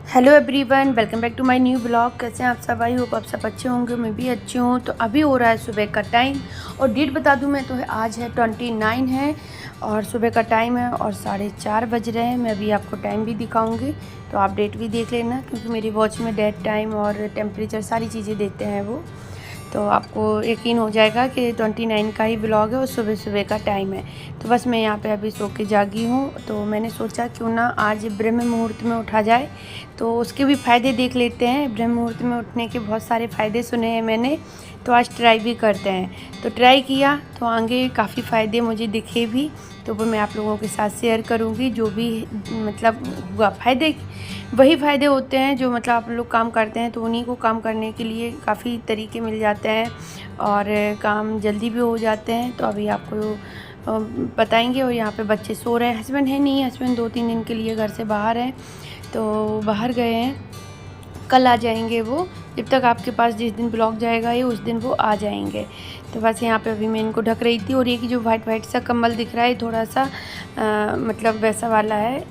Hello everyone, welcome back to my new blog. कैसे हैं आप सब? आई होप आप सब अच्छे होंगे, मैं भी अच्छी हूँ। तो अभी हो रहा है सुबह का टाइम और डेट बता दूँ मैं तो आज है 29 है और सुबह का टाइम है और 4:30 बज रहे हैं। मैं अभी आपको टाइम भी दिखाऊंगी, तो आप डेट भी देख लेना, क्योंकि मेरी वॉच में डेट, टाइम और टेम्परेचर सारी चीज़ें देते हैं वो। तो आपको यकीन हो जाएगा कि 29 का ही ब्लॉग है और सुबह सुबह का टाइम है। तो बस मैं यहाँ पे अभी सो के जागी हूँ, तो मैंने सोचा क्यों ना आज ब्रह्म मुहूर्त में उठा जाए, तो उसके भी फ़ायदे देख लेते हैं। ब्रह्म मुहूर्त में उठने के बहुत सारे फ़ायदे सुने हैं मैंने, तो आज ट्राई भी करते हैं। तो ट्राई किया तो आगे काफ़ी फ़ायदे मुझे दिखे भी, तो वो मैं आप लोगों के साथ शेयर करूँगी। जो भी मतलब हुआ फ़ायदे, वही फ़ायदे होते हैं जो मतलब आप लोग काम करते हैं तो उन्हीं को काम करने के लिए काफ़ी तरीके मिल जाते हैं और काम जल्दी भी हो जाते हैं। तो अभी आपको बताएंगे। और यहाँ पे बच्चे सो रहे हैं, हस्बैंड है नहीं, हस्बैंड 2-3 दिन के लिए घर से बाहर हैं, तो बाहर गए हैं, कल आ जाएंगे वो। जब तक आपके पास जिस दिन ब्लॉग जाएगा ये उस दिन वो आ जाएंगे। तो बस यहाँ पे अभी मैं इनको ढक रही थी। और ये कि जो वाइट सा कंबल दिख रहा है थोड़ा सा मतलब वैसा वाला है,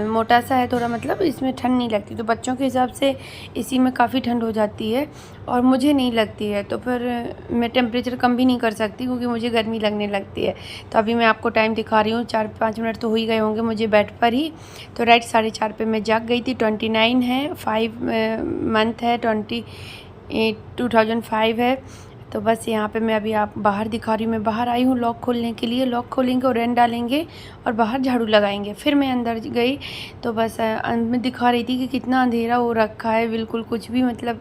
मोटा सा है थोड़ा, मतलब इसमें ठंड नहीं लगती। तो बच्चों के हिसाब से इसी में काफ़ी ठंड हो जाती है और मुझे नहीं लगती है, तो फिर मैं टेम्परेचर कम भी नहीं कर सकती क्योंकि मुझे गर्मी लगने लगती है। तो अभी मैं आपको टाइम दिखा रही हूँ, 4-5 मिनट तो हो ही गए होंगे मुझे बेड पर ही। तो राइट 4:30 पे मैं जाग गई थी। 29 है, 5 मंथ है, 2005 है। तो बस यहाँ पे मैं अभी आप बाहर दिखा रही हूँ। मैं बाहर आई हूँ लॉक खोलने के लिए। लॉक खोलेंगे और रन डालेंगे और बाहर झाड़ू लगाएंगे। फिर मैं अंदर गई तो बस मैं दिखा रही थी कि कितना अंधेरा हो रखा है, बिल्कुल कुछ भी मतलब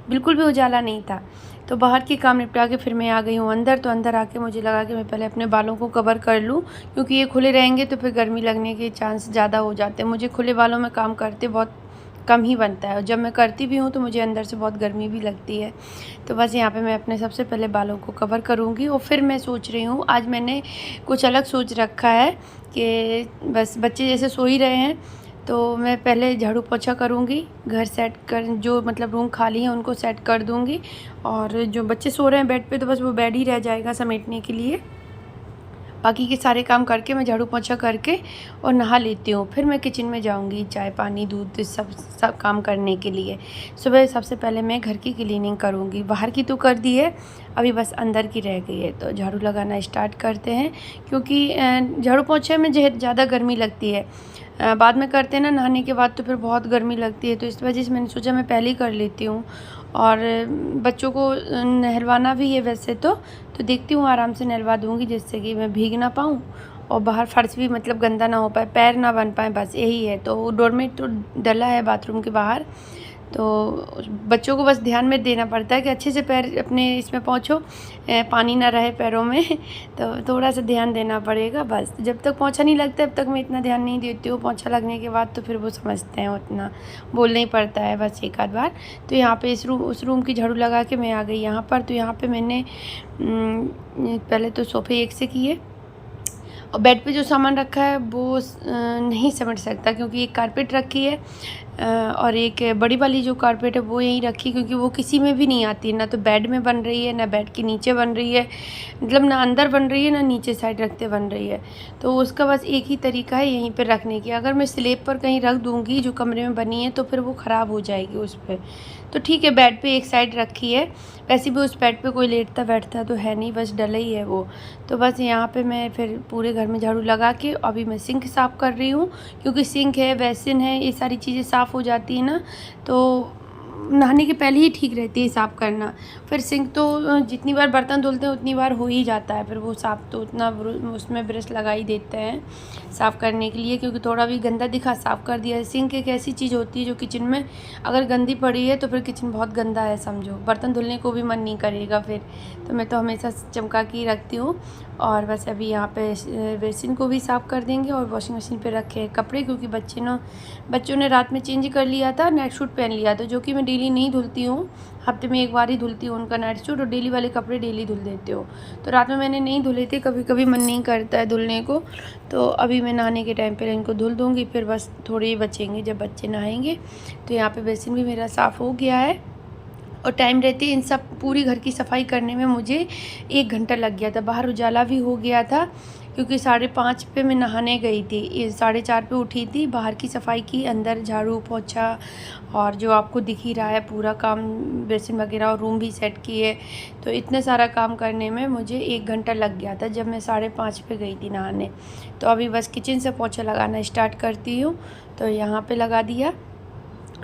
बिल्कुल भी उजाला नहीं था। तो बाहर के काम निपटा के फिर मैं आ गई हूँ अंदर। तो अंदर आके मुझे लगा कि मैं पहले अपने बालों को कवर कर लूँ, क्योंकि ये खुले रहेंगे तो फिर गर्मी लगने के चांस ज़्यादा हो जाते हैं। मुझे खुले बालों में काम करते बहुत कम ही बनता है और जब मैं करती भी हूँ तो मुझे अंदर से बहुत गर्मी भी लगती है। तो बस यहाँ पे मैं अपने सबसे पहले बालों को कवर करूँगी। और फिर मैं सोच रही हूँ, आज मैंने कुछ अलग सोच रखा है कि बस बच्चे जैसे सो ही रहे हैं तो मैं पहले झाड़ू पोछा करूँगी, घर सेट कर, जो मतलब रूम खाली है उनको सेट कर दूँगी। और जो बच्चे सो रहे हैं बेड पे तो बस वो बेड ही रह जाएगा समेटने के लिए। बाकी के सारे काम करके मैं झाड़ू पोछा करके और नहा लेती हूँ। फिर मैं किचन में जाऊँगी चाय पानी दूध सब काम करने के लिए। सुबह सबसे पहले मैं घर की क्लीनिंग करूँगी। बाहर की तो कर दी है, अभी बस अंदर की रह गई है। तो झाड़ू लगाना स्टार्ट करते हैं, क्योंकि झाड़ू पोछे में ज़्यादा गर्मी लगती है। बाद में करते हैं ना नहाने के बाद, तो फिर बहुत गर्मी लगती है। तो इस वजह से मैंने सोचा मैं पहले ही कर लेती हूँ। और बच्चों को नहलवाना भी है वैसे तो देखती हूँ आराम से नहलवा दूँगी, जिससे कि मैं भीग ना पाऊँ और बाहर फर्श भी मतलब गंदा ना हो पाए, पैर ना बन पाए, बस यही है। तो डोरमेट तो डला है बाथरूम के बाहर, तो बच्चों को बस ध्यान में देना पड़ता है कि अच्छे से पैर अपने इसमें पहुँचो, पानी ना रहे पैरों में तो थोड़ा सा ध्यान देना पड़ेगा। बस जब तक पोंछा नहीं लगता तब तक मैं इतना ध्यान नहीं देती हूँ। पोंछा लगने के बाद तो फिर वो समझते हैं, उतना बोलना ही पड़ता है बस एक आध बार। तो यहाँ पे उस रूम की झाड़ू लगा के मैं आ गई यहाँ पर। तो यहाँ पे मैंने पहले तो सोफ़े एक से किए और बेड पे जो सामान रखा है वो नहीं समेट सकता, क्योंकि एक कारपेट रखी है और एक बड़ी वाली जो कारपेट है वो यहीं रखी, क्योंकि वो किसी में भी नहीं आती, ना तो बेड में बन रही है, ना बेड के नीचे बन रही है, मतलब ना अंदर बन रही है ना नीचे साइड रखते बन रही है। तो उसका बस एक ही तरीका है यहीं पर रखने की। अगर मैं स्लेब पर कहीं रख दूँगी जो कमरे में बनी है तो फिर वो ख़राब हो जाएगी उस पर। तो ठीक है, बेड पे एक साइड रखी है। वैसे भी उस बेड पे कोई लेटता बैठता तो है नहीं, बस डला ही है वो। तो बस यहाँ पे मैं फिर पूरे घर में झाड़ू लगा के अभी मैं सिंक साफ़ कर रही हूँ, क्योंकि सिंक है, बेसिन है, ये सारी चीज़ें साफ़ हो जाती है ना, तो नहाने के पहले ही ठीक रहती है साफ़ करना। फिर सिंक तो जितनी बार बर्तन धुलते हैं उतनी बार हो ही जाता है, फिर वो साफ़ तो उतना उसमें ब्रश लगा ही देते हैं साफ़ करने के लिए, क्योंकि थोड़ा भी गंदा दिखा साफ़ कर दिया। सिंक एक ऐसी चीज़ होती है जो किचन में अगर गंदी पड़ी है तो फिर किचन बहुत गंदा है समझो, बर्तन धुलने को भी मन नहीं करेगा फिर। तो मैं तो हमेशा चमका के ही रखती हूँ। और बस अभी यहाँ पे बेसिन को भी साफ़ कर देंगे और वॉशिंग मशीन पे रखे कपड़े, क्योंकि बच्चों ने रात में चेंज कर लिया था, नाइट सूट पहन लिया था, जो कि मैं डेली नहीं धुलती हूँ, हफ्ते में एक बार ही धुलती हूँ उनका नाइट सूट, और डेली वाले कपड़े डेली धुल देती हूँ। तो रात में मैंने नहीं धुले थे, कभी कभी मन नहीं करता है धुलने को, तो अभी मैं नहाने के टाइम पर इनको धुल दूँगी। फिर बस थोड़े ही बचेंगे जब बच्चे नहाएंगे। तो यहाँ पर बेसिन भी मेरा साफ़ हो गया है और टाइम रहते इन सब पूरी घर की सफाई करने में मुझे 1 घंटा लग गया था। बाहर उजाला भी हो गया था, क्योंकि 5:30 पे मैं नहाने गई थी। ये 4:30 पे उठी थी, बाहर की सफाई की, अंदर झाड़ू पोछा और जो आपको दिख ही रहा है पूरा काम, बेसिन वगैरह और रूम भी सेट किए। तो इतने सारा काम करने में मुझे 1 घंटा लग गया था जब मैं 5:30 पे गई थी नहाने। तो अभी बस किचन से पोछा लगाना स्टार्ट करती हूँ। तो यहाँ पे लगा दिया,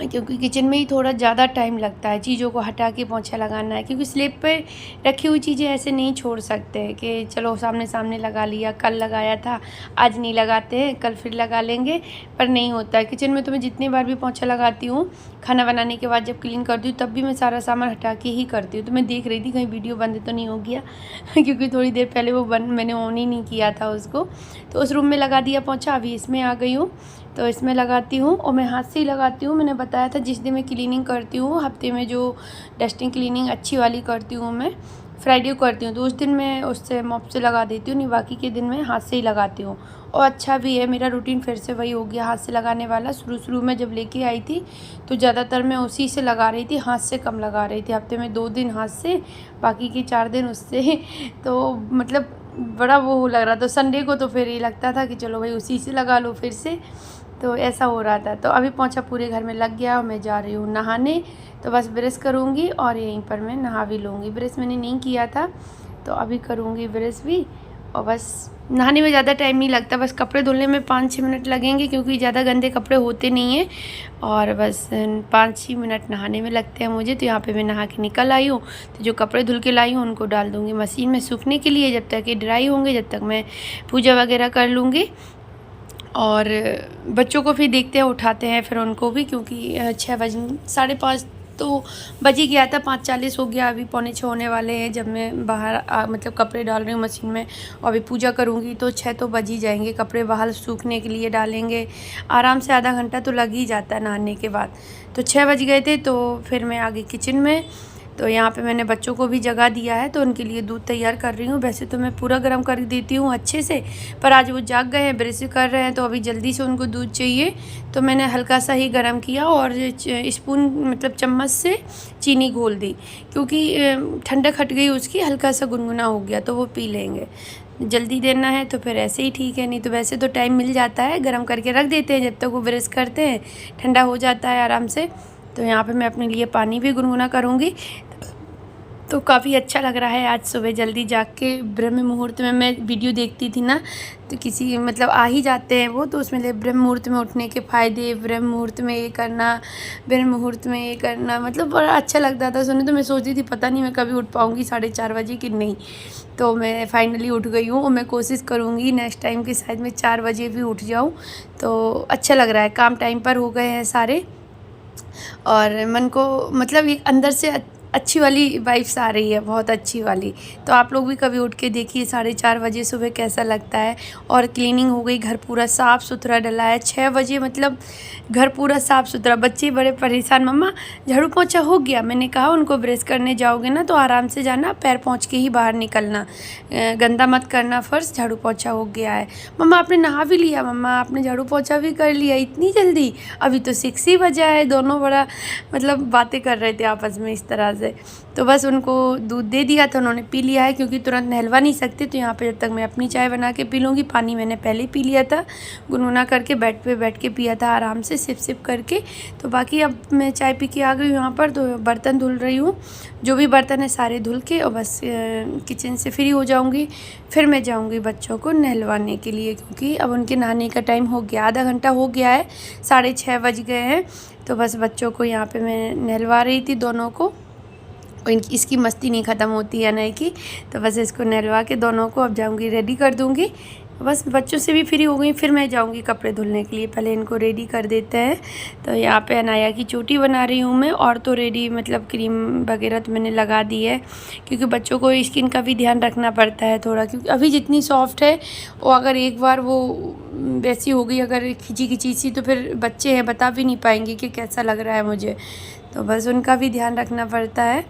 क्योंकि किचन में ही थोड़ा ज़्यादा टाइम लगता है, चीज़ों को हटा के पोंछा लगाना है, क्योंकि स्लैब पे रखी हुई चीज़ें ऐसे नहीं छोड़ सकते कि चलो सामने सामने लगा लिया, कल लगाया था आज नहीं लगाते हैं, कल फिर लगा लेंगे, पर नहीं होता है। किचन में तो मैं जितनी बार भी पोंछा लगाती हूँ, खाना बनाने के बाद जब क्लीन करती हूँ तब भी मैं सारा सामान हटा के ही करती हूँ। तो मैं देख रही थी कहीं वीडियो बंद तो नहीं हो गया क्योंकि थोड़ी देर पहले वो मैंने ऑन ही नहीं किया था उसको। तो उस रूम में लगा दिया पोंछा, अभी इसमें आ गई हूँ। तो इसमें लगाती हूँ और मैं हाथ से ही लगाती हूँ। मैंने बताया था जिस दिन मैं क्लीनिंग करती हूँ, हफ्ते में जो डस्टिंग क्लीनिंग अच्छी वाली करती हूँ मैं, फ्राइडे को करती हूँ, तो उस दिन मैं उससे मॉप से लगा देती हूँ, नहीं बाकी के दिन मैं हाथ से ही लगाती हूँ। और अच्छा भी है, मेरा रूटीन फिर से वही हो गया हाथ से लगाने वाला। शुरू में जब लेके आई थी तो ज़्यादातर मैं उसी से लगा रही थी, हाथ से कम लगा रही थी। हफ्ते में 2 दिन हाथ से, बाकी के 4 दिन उससे तो मतलब बड़ा वो लग रहा था। संडे को तो फिर ये लगता था कि चलो भाई उसी से लगा लो फिर से, तो ऐसा हो रहा था। तो अभी पोंछा पूरे घर में लग गया और मैं जा रही हूँ नहाने। तो बस ब्रश करूँगी और यहीं पर मैं नहा भी लूँगी। ब्रश मैंने नहीं किया था तो अभी करूँगी ब्रश भी। और बस नहाने में ज़्यादा टाइम नहीं लगता, बस कपड़े धुलने में 5-6 मिनट लगेंगे, क्योंकि ज़्यादा गंदे कपड़े होते नहीं हैं। और बस 5-6 मिनट नहाने में लगते हैं मुझे। तो यहाँ पे मैं नहा के निकल आई हूँ। तो जो कपड़े धुल के लाई हूँ उनको डाल दूँगी मशीन में सूखने के लिए, जब तक ये ड्राई होंगे, जब तक मैं पूजा वगैरह कर लूँगी। और बच्चों को फिर देखते हैं, उठाते हैं फिर उनको भी, क्योंकि 6 बज 5:30 तो बज ही गया था, 5:40 हो गया, अभी 5:45 होने वाले हैं जब मैं बाहर मतलब कपड़े डाल रही हूँ मशीन में। और अभी पूजा करूँगी तो 6 तो बज ही जाएंगे। कपड़े बाहर सूखने के लिए डालेंगे, आराम से आधा घंटा तो लग ही जाता है नहाने के बाद। तो 6 बज गए थे, तो फिर मैं आ गई किचन में। तो यहाँ पे मैंने बच्चों को भी जगह दिया है, तो उनके लिए दूध तैयार कर रही हूँ। वैसे तो मैं पूरा गर्म कर देती हूँ अच्छे से, पर आज वो जाग गए हैं, ब्रश कर रहे हैं, तो अभी जल्दी से उनको दूध चाहिए। तो मैंने हल्का सा ही गर्म किया और स्पून मतलब चम्मच से चीनी घोल दी, क्योंकि ठंडक हट गई उसकी, हल्का सा गुनगुना हो गया तो वो पी लेंगे। जल्दी देना है तो फिर ऐसे ही ठीक है, नहीं तो वैसे तो टाइम मिल जाता है, गर्म करके रख देते हैं जब तक वो ब्रश करते हैं, ठंडा हो जाता है आराम से। तो यहाँ पे मैं अपने लिए पानी भी गुनगुना करूँगी। तो काफ़ी अच्छा लग रहा है। आज सुबह जल्दी जाग के ब्रह्म मुहूर्त में मैं वीडियो देखती थी ना, तो किसी मतलब आ ही जाते हैं वो, तो उसमें ब्रह्म मुहूर्त में उठने के फ़ायदे, ब्रह्म मुहूर्त में ये करना, ब्रह्म मुहूर्त में ये करना, मतलब बड़ा अच्छा लगता था सुने। तो मैं सोचती थी पता नहीं मैं कभी उठ पाऊँगी 4:30 बजे कि नहीं। तो मैं फाइनली उठ गई हूँ और मैं कोशिश करूँगी नेक्स्ट टाइम कि शायद मैं 4 बजे भी उठ जाऊँ। तो अच्छा लग रहा है, काम टाइम पर हो गए हैं सारे, और मन को मतलब एक अंदर से अच्छी वाली वाइब्स आ रही है, बहुत अच्छी वाली। तो आप लोग भी कभी उठ के देखिए 4:30 बजे सुबह कैसा लगता है। और क्लीनिंग हो गई, घर पूरा साफ़ सुथरा डला है। 6 बजे मतलब घर पूरा साफ़ सुथरा। बच्चे बड़े परेशान, मम्मा झाड़ू पोंछा हो गया। मैंने कहा उनको ब्रश करने जाओगे ना तो आराम से जाना, पैर पोंछ के ही बाहर निकलना, गंदा मत करना फर्श, झाड़ू पोंछा हो गया है। मम्मा आपने नहा भी लिया, मम्मा आपने झाड़ू पोंछा भी कर लिया, इतनी जल्दी, अभी तो 6 ही बजा है। दोनों बड़ा मतलब बातें कर रहे थे आपस में इस तरह से। तो बस उनको दूध दे दिया था, उन्होंने पी लिया है, क्योंकि तुरंत नहलवा नहीं सकते। तो यहाँ पे जब तक मैं अपनी चाय बना के पी लूँगी, पानी मैंने पहले ही पी लिया था, गुनगुना करके बेड पे बैठ के पिया था आराम से सिप सिप करके। तो बाकी अब मैं चाय पी के आ गई हूँ यहाँ पर। तो बर्तन धुल रही हूँ, जो भी बर्तन है सारे धुल के, और बस किचन से फ्री हो जाऊँगी। फिर मैं जाऊँगी बच्चों को नहलवाने के लिए, क्योंकि अब उनके नहाने का टाइम हो गया, आधा घंटा हो गया है, 6:30 बज गए हैं। तो बस बच्चों को यहाँ पर मैं नहलवा रही थी दोनों को, इसकी मस्ती नहीं ख़त्म होती है नहीं की। तो बस इसको नहलवा के दोनों को अब जाऊंगी रेडी कर दूंगी। बस बच्चों से भी फ्री हो गई, फिर मैं जाऊंगी कपड़े धुलने के लिए। पहले इनको रेडी कर देते हैं। तो यहाँ पे अनाया की चोटी बना रही हूँ मैं, और तो रेडी मतलब क्रीम वगैरह तो मैंने लगा दी है, क्योंकि बच्चों को स्किन का भी ध्यान रखना पड़ता है थोड़ा, क्योंकि अभी जितनी सॉफ्ट है वो अगर एक बार वो वैसी हो गई, अगर खिंची खिंची सी, तो फिर बच्चे हैं बता भी नहीं पाएंगे कि कैसा लग रहा है मुझे। तो बस उनका भी ध्यान रखना पड़ता है।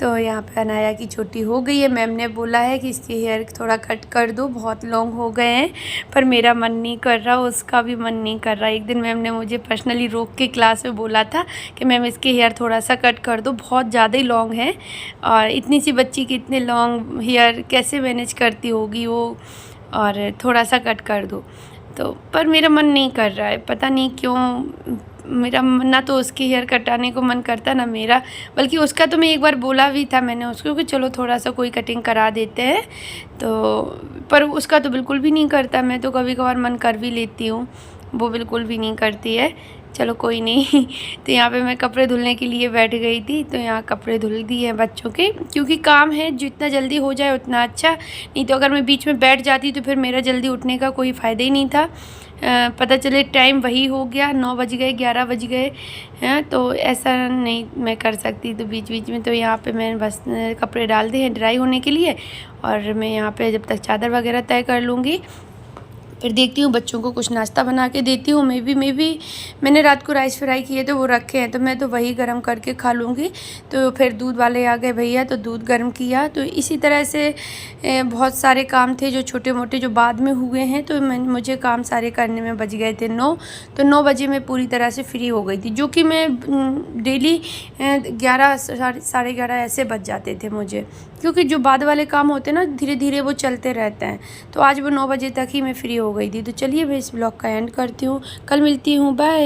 तो यहाँ पे अनाया की चोटी हो गई है। मैम ने बोला है कि इसके हेयर थोड़ा कट कर दो, बहुत लॉन्ग हो गए हैं, पर मेरा मन नहीं कर रहा, उसका भी मन नहीं कर रहा। एक दिन मैम ने मुझे पर्सनली रोक के क्लास में बोला था कि मैम इसके हेयर थोड़ा सा कट कर दो, बहुत ज़्यादा ही लॉन्ग है, और इतनी सी बच्ची की इतने लॉन्ग हेयर कैसे मैनेज करती होगी वो। और थोड़ा सा कट कर दो। तो पर मेरा मन नहीं कर रहा है, पता नहीं क्यों। मेरा ना तो उसकी हेयर कटाने को मन करता ना मेरा, बल्कि उसका तो मैं एक बार बोला भी था मैंने उसको कि चलो थोड़ा सा कोई कटिंग करा देते हैं, तो पर उसका तो बिल्कुल भी नहीं करता। मैं तो कभी कभार मन कर भी लेती हूँ, वो बिल्कुल भी नहीं करती है। चलो कोई नहीं। तो यहाँ पे मैं कपड़े धुलने के लिए बैठ गई थी, तो यहाँ कपड़े धुल दिए हैं बच्चों के, क्योंकि काम है जितना जल्दी हो जाए उतना अच्छा। नहीं तो अगर मैं बीच में बैठ जाती तो फिर मेरा जल्दी उठने का कोई फ़ायदा ही नहीं था। पता चले टाइम वही हो गया, 9 बज गए 11 बज गए हैं, तो ऐसा नहीं मैं कर सकती। तो बीच बीच में तो यहाँ पे मैं बस कपड़े डाल दिए हैं ड्राई होने के लिए, और मैं यहाँ पे जब तक चादर वगैरह तय कर लूँगी फिर देखती हूँ बच्चों को कुछ नाश्ता बना के देती हूँ। मैंने रात को राइस फ्राई किए थे, वो रखे हैं, तो मैं तो वही गर्म करके खा लूँगी। तो फिर दूध वाले आ गए भैया, तो दूध गर्म किया। तो इसी तरह से बहुत सारे काम थे जो छोटे मोटे जो बाद में हुए हैं, तो मुझे काम सारे करने में बज गए थे 9। तो 9 बजे मैं पूरी तरह से फ्री हो गई थी, जो कि मैं डेली 11 साढ़े 11 ऐसे बज जाते थे मुझे, क्योंकि जो बाद वाले काम होते हैं ना धीरे धीरे वो चलते रहते हैं। तो आज वो 9 बजे तक ही मैं फ्री हो गई थी। तो चलिए मैं इस ब्लॉग का एंड करती हूँ, कल मिलती हूँ, बाय।